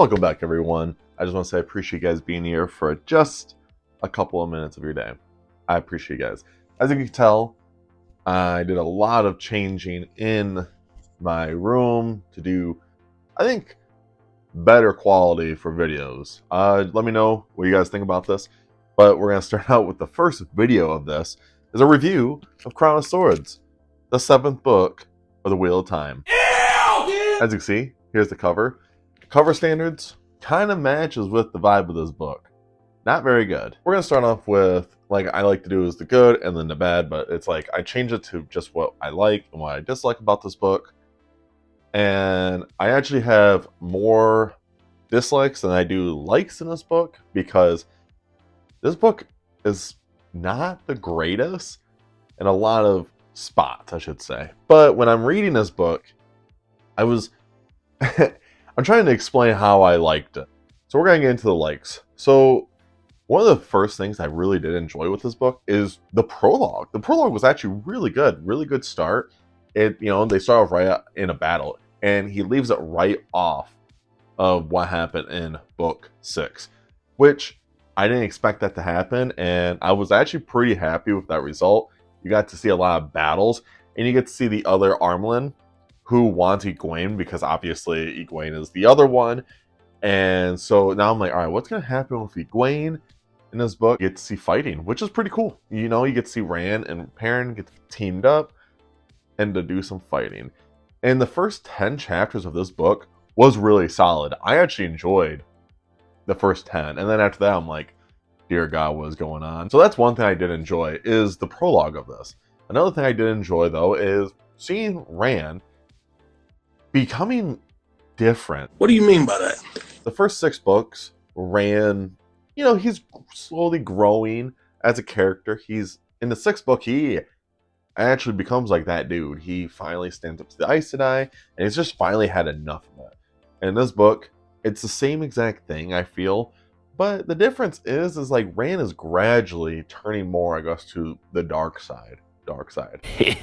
Welcome back, everyone. I just want to say I appreciate you guys being here for just a couple of minutes of your day. I appreciate you guys. As you can tell, I did a lot of changing in my room to do, I think, better quality for videos. Let me know what you guys think about this. But we're going to start out with the first video of this. Is a review of Crown of Swords, the 7th book of the Wheel of Time. As you can see, here's the cover. Cover standards kind of matches with the vibe of this book. Not very good. We're going to start off with, like I like to do, is the good and then the bad, but it's like I change it to just what I like and what I dislike about this book. And I actually have more dislikes than I do likes in this book, because this book is not the greatest in a lot of spots, I should say. But when I'm reading this book, I was I'm trying to explain how I liked it. So we're going to get into the likes. So one of the first things I really did enjoy with this book is the prologue. The prologue was actually really good start. They start off right in a battle, and he leaves it right off of what happened in book 6, which I didn't expect that to happen, and I was actually pretty happy with that result. You got to see a lot of battles, and you get to see the other Armelin who wants Egwene, because obviously Egwene is the other one. And so now I'm like, all right, what's going to happen with Egwene in this book? You get to see fighting, which is pretty cool. You get to see Rand and Perrin get teamed up and to do some fighting. And the first 10 chapters of this book was really solid. I actually enjoyed the first 10. And then after that, I'm like, dear God, what is going on? So that's one thing I did enjoy, is the prologue of this. Another thing I did enjoy, though, is seeing Rand becoming different. What do you mean by that? The first 6 books, Rand, he's slowly growing as a character. He's in the 6th book, he actually becomes like that dude. He finally stands up to the Aes Sedai, and he's just finally had enough of it. And in this book, it's the same exact thing, I feel. But the difference is like Rand is gradually turning more, I guess, to the dark side.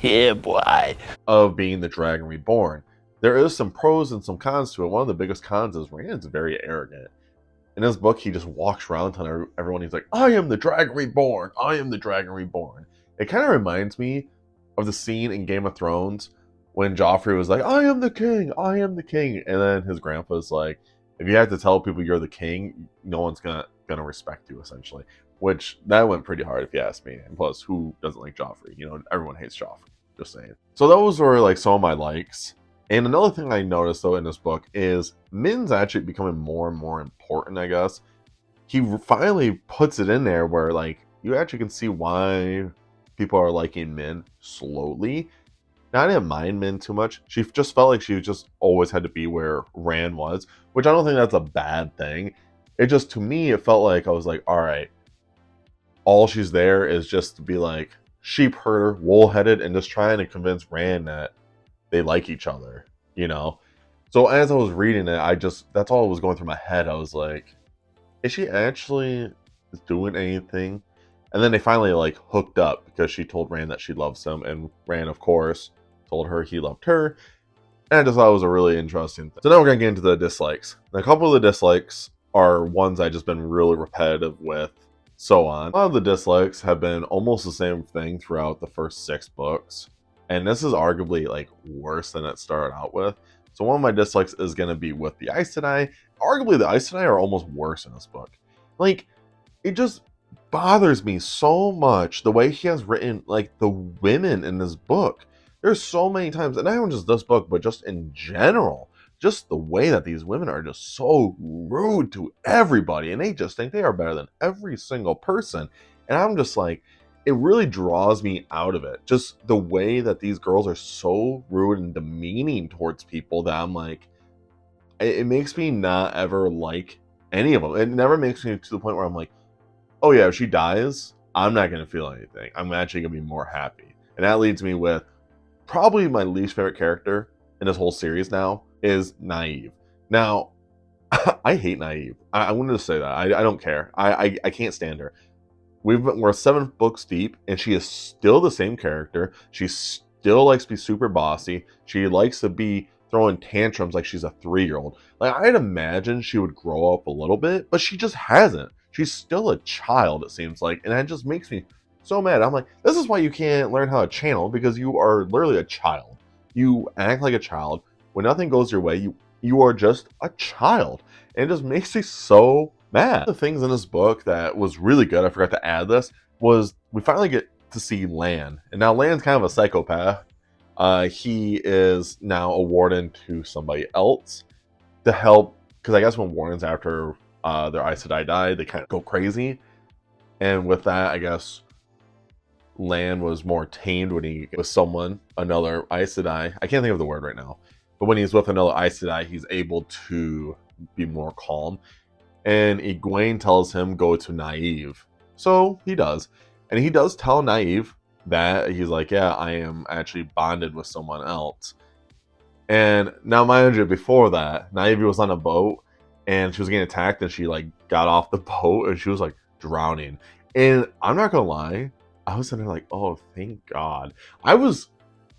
Yeah, boy. Of being the Dragon Reborn. There is some pros and some cons to it. One of the biggest cons is Rand's very arrogant. In his book, he just walks around telling everyone, he's like, I am the Dragon Reborn. I am the Dragon Reborn. It kind of reminds me of the scene in Game of Thrones when Joffrey was like, I am the king. I am the king. And then his grandpa's like, if you have to tell people you're the king, no one's gonna respect you, essentially. Which, that went pretty hard if you ask me. And plus, who doesn't like Joffrey? Everyone hates Joffrey. Just saying. So those were like some of my likes. And another thing I noticed, though, in this book is Min's actually becoming more and more important, I guess. He finally puts it in there where, like, you actually can see why people are liking Min slowly. Now, I didn't mind Min too much. She just felt like she just always had to be where Rand was, which I don't think that's a bad thing. It just, to me, it felt like I was like, all right, all she's there is just to be like sheep herder, wool-headed, and just trying to convince Rand that they like each other, So as I was reading it, that's all that was going through my head. I was like, is she actually doing anything? And then they finally like hooked up, because she told Rand that she loves him, and Rand, of course, told her he loved her. And I just thought it was a really interesting thing. So now we're gonna get into the dislikes. And a couple of the dislikes are ones I've just been really repetitive with, so on. A lot of the dislikes have been almost the same thing throughout the first 6 books. And this is arguably like worse than it started out with. So one of my dislikes is going to be with the Aes Sedai. Arguably the Aes Sedai are almost worse in this book. Like, it just bothers me so much the way he has written like the women in this book. There's so many times, and not even just this book, but just in general, just the way that these women are just so rude to everybody, and they just think they are better than every single person. And I'm just like, it really draws me out of it. Just the way that these girls are so rude and demeaning towards people, that I'm like, it makes me not ever like any of them. It never makes me to the point where I'm like, oh yeah, if she dies, I'm not going to feel anything. I'm actually going to be more happy. And that leads me with probably my least favorite character in this whole series now is Nynaeve. Now, I hate Nynaeve. I wanted to say that. I don't care. I can't stand her. We're 7 books deep, and she is still the same character. She still likes to be super bossy. She likes to be throwing tantrums like she's a 3-year-old. Like, I'd imagine she would grow up a little bit, but she just hasn't. She's still a child, it seems like, and that just makes me so mad. I'm like, this is why you can't learn how to channel, because you are literally a child. You act like a child. When nothing goes your way, you are just a child. And it just makes me so mad. The things in this book that was really good, I forgot to add this, was we finally get to see Lan. And now Lan's kind of a psychopath. He is now a warden to somebody else to help, because I guess when wardens after their Aes Sedai die, they kind of go crazy. And with that, I guess Lan was more tamed when he was someone, another Aes Sedai. I can't think of the word right now. But when he's with another Aes Sedai, he's able to be more calm. And Egwene tells him go to Nynaeve. So he does. And he does tell Nynaeve that he's like, yeah, I am actually bonded with someone else. And now, mind you, before that, Nynaeve was on a boat and she was getting attacked, and she like got off the boat and she was like drowning. And I'm not gonna lie, I was sitting there like, oh, thank God. I was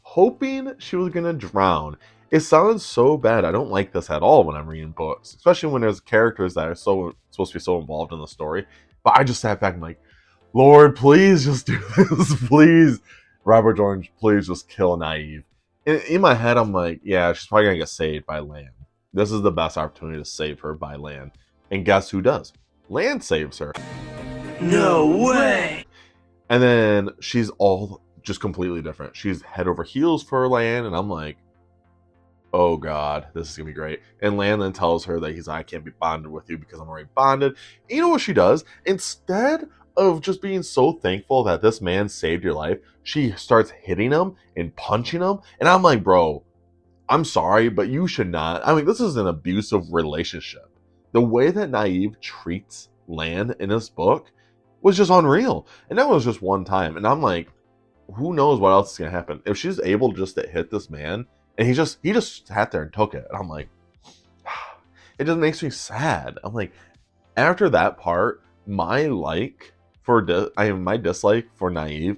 hoping she was gonna drown. It sounds so bad. I don't like this at all when I'm reading books, especially when there's characters that are so supposed to be so involved in the story. But I just sat back and like, Lord, please just do this, please. Robert Jordan, please just kill Nynaeve. In my head, I'm like, yeah, she's probably gonna get saved by Lan. This is the best opportunity to save her by Lan. And guess who does? Lan saves her. No way! And then she's all just completely different. She's head over heels for Lan, and I'm like, oh God, this is gonna be great. And Lan then tells her that he's like, I can't be bonded with you because I'm already bonded. And you know what she does? Instead of just being so thankful that this man saved your life, she starts hitting him and punching him. And I'm like, bro, I'm sorry, but you should not. I mean, this is an abusive relationship. The way that Nynaeve treats Lan in this book was just unreal. And that was just one time. And I'm like, who knows what else is gonna happen? If she's able just to hit this man, and he just sat there and took it. And I'm like, it just makes me sad. I'm like, after that part, my dislike for Nynaeve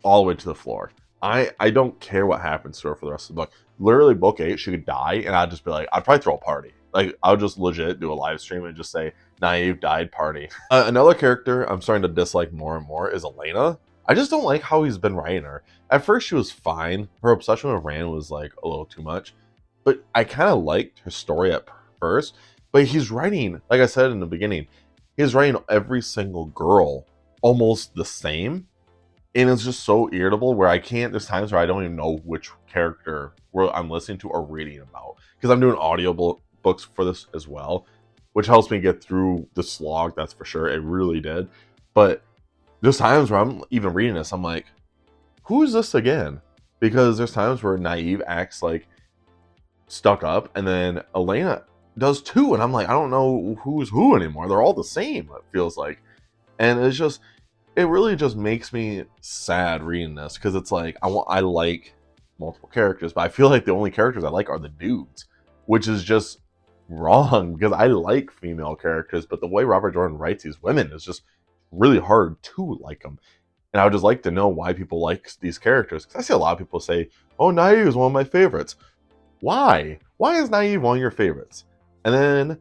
all the way to the floor. I don't care what happens to her for the rest of the book. Literally, book 8, she could die, and I'd just be like, I'd probably throw a party. Like, I would just legit do a live stream and just say, Nynaeve died, party. Another character I'm starting to dislike more and more is Elena. I just don't like how he's been writing her. At first, she was fine. Her obsession with Rand was like a little too much. But I kind of liked her story at first. But he's writing, like I said in the beginning, he's writing every single girl almost the same. And it's just so irritable where there's times where I don't even know which character I'm listening to or reading about. Because I'm doing audio books for this as well, which helps me get through the slog, that's for sure. It really did. But there's times where I'm even reading this, I'm like, who is this again? Because there's times where Nynaeve acts like stuck up, and then Elena does too, and I'm like, I don't know who's who anymore. They're all the same, it feels like. And it really just makes me sad reading this, because it's like, I like multiple characters, but I feel like the only characters I like are the dudes, which is just wrong, because I like female characters, but the way Robert Jordan writes these women is just really hard to like them. And I would just like to know why people like these characters, because I see a lot of people say, oh, Nynaeve is one of my favorites. Why is Nynaeve one of your favorites? And then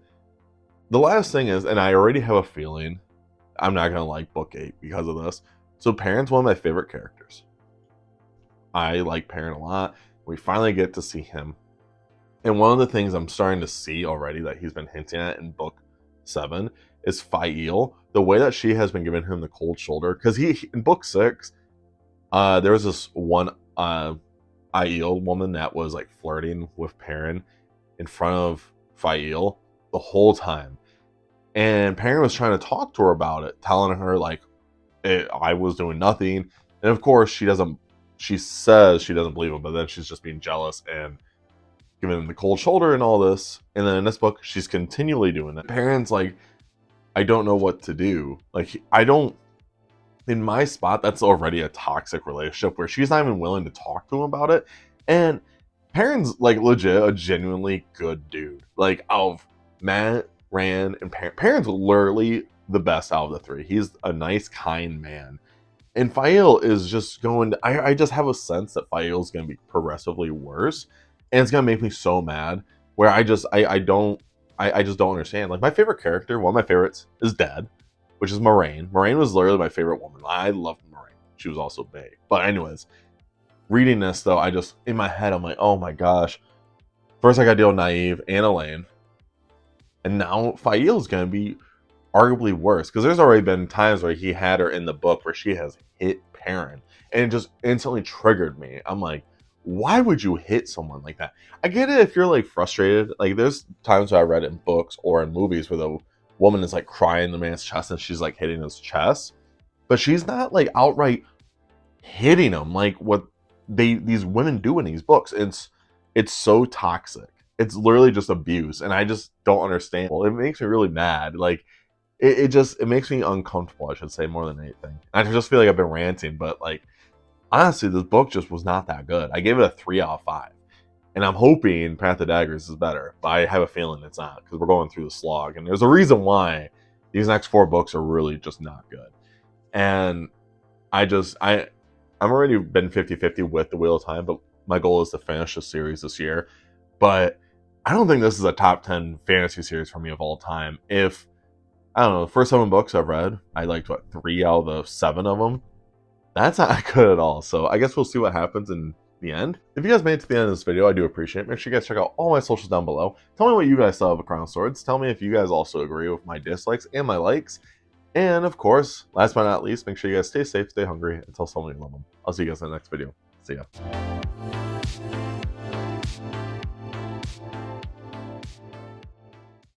the last thing is, and I already have a feeling I'm not gonna like book 8 because of this. So Perrin's one of my favorite characters. I like Perrin a lot. We finally get to see him, and one of the things I'm starting to see already that he's been hinting at in book 7 is Fael. The way that she has been giving him the cold shoulder, because he in book 6, there was this one Aiel woman that was like flirting with Perrin in front of Fael the whole time. And Perrin was trying to talk to her about it, telling her like, I was doing nothing. And of course she says she doesn't believe him, but then she's just being jealous and giving him the cold shoulder and all this. And then in this book, she's continually doing that. Perrin's like, I don't know what to do. Like, in my spot, that's already a toxic relationship where she's not even willing to talk to him about it. And Perrin's like legit a genuinely good dude. Like, of Matt, Rand, and Perrin's literally the best out of the 3. He's a nice, kind man. And Fael is just going to, I just have a sense that Fael's going to be progressively worse. and it's gonna make me so mad. Where I just don't understand. Like my favorite character, one of my favorites, is Dad, which is Moraine. Moraine was literally my favorite woman. I loved Moraine. She was also Bae. But anyways, reading this though, I just in my head I'm like, oh my gosh. First I got to deal with Naive and Elaine, and now Fail is gonna be arguably worse because there's already been times where he had her in the book where she has hit Perrin, and it just instantly triggered me. I'm like, why would you hit someone like that? I get it if you're like frustrated. Like there's times where I read it in books or in movies where the woman is like crying the man's chest and she's like hitting his chest, but she's not like outright hitting him like what these women do in these books. It's so toxic. It's literally just abuse, and I just don't understand. Well, it makes me really mad. Like it makes me uncomfortable, I should say, more than anything. I just feel like I've been ranting, but like honestly, this book just was not that good. I gave it a 3 out of 5. And I'm hoping Path of Daggers is better, but I have a feeling it's not, because we're going through the slog. And there's a reason why these next 4 books are really just not good. And I'm already been 50-50 with the Wheel of Time, but my goal is to finish the series this year. But I don't think this is a top 10 fantasy series for me of all time. If I don't know, the first 7 books I've read, I liked 3 out of the 7 of them. That's not good at all. So I guess we'll see what happens in the end. If you guys made it to the end of this video, I do appreciate it. Make sure you guys check out all my socials down below. Tell me what you guys thought of A Crown of Swords. Tell me if you guys also agree with my dislikes and my likes. And of course, last but not least, make sure you guys stay safe, stay hungry, and tell someone you love them. I'll see you guys in the next video. See ya.